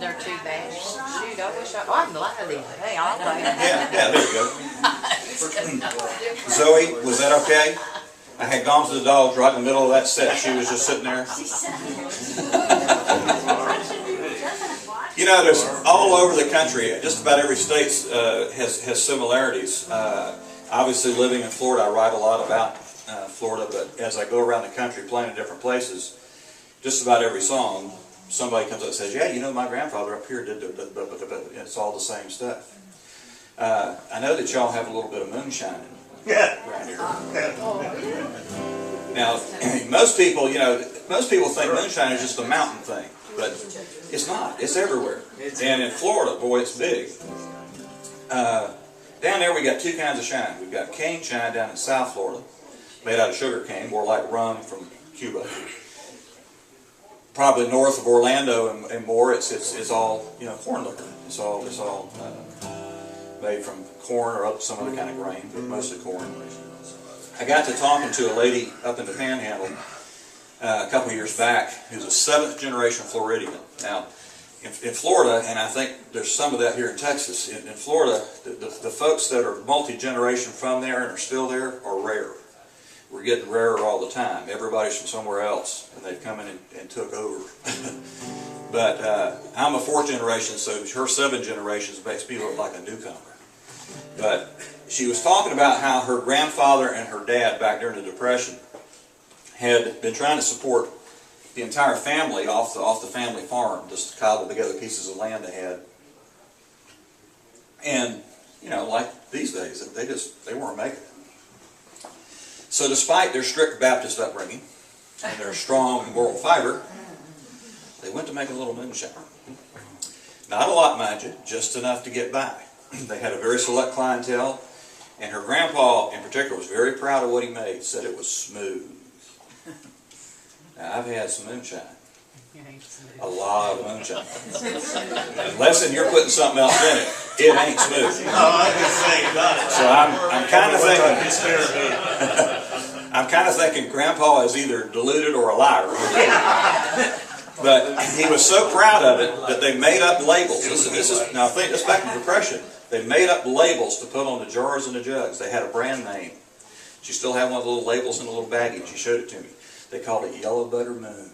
They're too bad. Shoot, I wish I'm glad of it. Hey, I'll play. Yeah, there you go. Zoe, was that okay? I had gone to the dogs right in the middle of that set. She was just sitting there. You know, there's all over the country, just about every state has similarities. Obviously, living in Florida, I write a lot about Florida, but as I go around the country playing in different places, just about every song, somebody comes up and says, yeah, you know, my grandfather up here did, it's all the same stuff. I know that y'all have a little bit of moonshine around here. Now, most people think moonshine is just a mountain thing, but it's not. It's everywhere. And in Florida, boy, it's big. Down there we got two kinds of shine. We've got cane shine down in South Florida, made out of sugar cane, more like rum from Cuba. Probably north of Orlando and more, it's all, you know, corn liquor. It's all made from corn or some other kind of grain, but mostly corn. I got to talking to a lady up in the Panhandle a couple of years back who's a 7th generation Floridian. Now, in Florida, and I think there's some of that here in Texas, in Florida, the folks that are multi-generation from there and are still there are rare. We're getting rarer all the time. Everybody's from somewhere else, and they've come in and took over. But I'm a 4th generation, so her 7 generations makes me look like a newcomer. But she was talking about how her grandfather and her dad back during the Depression had been trying to support the entire family off the family farm, just cobbled together pieces of land they had. And, you know, like these days, they weren't making it. So despite their strict Baptist upbringing and their strong moral fiber, they went to make a little moonshine. Not a lot, mind you, just enough to get by. They had a very select clientele, and her grandpa in particular was very proud of what he made, said it was smooth. Now, I've had some moonshine. A lot of moonshine. Unless you're putting something else in it, it ain't smooth. I just say about it. So I'm kind of thinking Grandpa is either deluded or a liar. But he was so proud of it that they made up labels. Now think this back in the Depression. They made up labels to put on the jars and the jugs. They had a brand name. She still had one of the little labels in a little baggie. She showed it to me. They called it Yellow Butter Moon.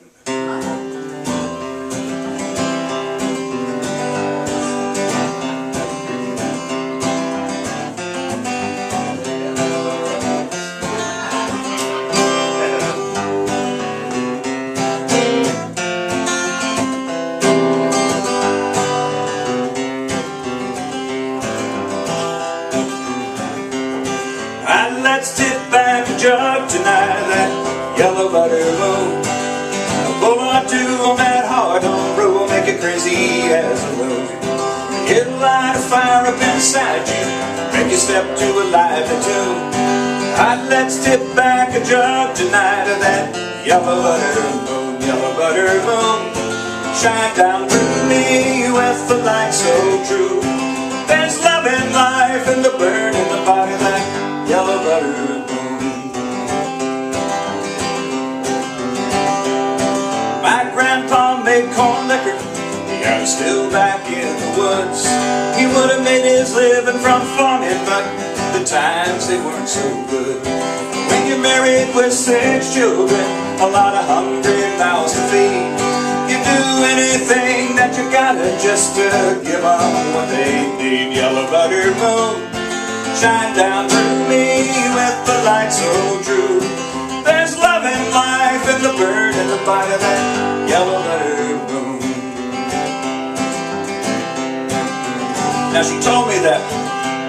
Let's tip back a jug tonight, that yellow butter moon. A pull or two on that hard-on road, make it crazy as a load. It'll light a fire up inside you, make you step to a lively tune. Let's tip back a jug tonight of that yellow butter moon, yellow butter moon. Shine down through me with the light so true. There's love and life in the burn in the body like yellow butter moon. My grandpa made corn liquor, yeah, he's still back in the woods. He would have made his living from farming, but the times they weren't so good. When you're married with 6 children, a lot of hungry mouths to feed, you do anything that you gotta just to give them what they need. Yellow butter moon, shine down through me with the light so true. There's love and life in the bird and the bite of that yellow butter moon. Now she told me that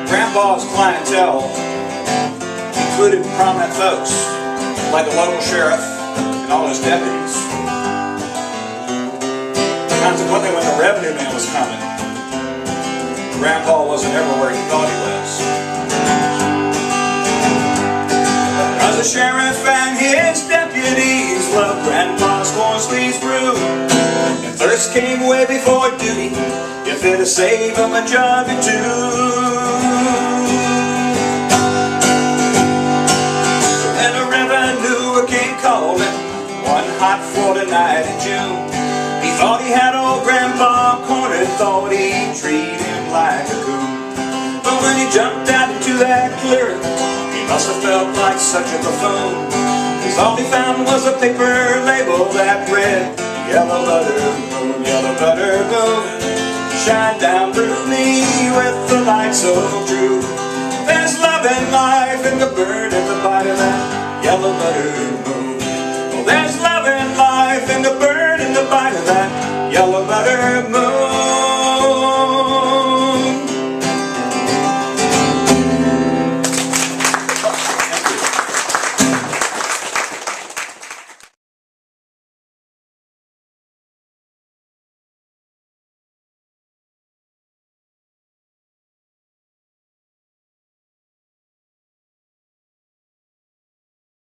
Grandpa's clientele included prominent folks like the local sheriff and all his deputies. Consequently, when the revenue man was coming, Grandpa wasn't everywhere he thought he was. Because the sheriff and his deputies loved Grandpa's corn squeeze brew, and thirst came way before duty if it'd save him a jug or two. So when the revenue came calling one hot Florida night in June, he Thought he had old Grandpa cornered, thought he'd treat him like a coon. But when he jumped out into that clearing, he must have felt like such a buffoon. 'Cause all he found was a paper label that read, "Yellow butter moon, yellow butter moon, shine down through me with the light so true. There's love and life in the bird and the bite of that yellow butter moon. Oh, there's love and life in the bird and the bite of that yellow butter moon."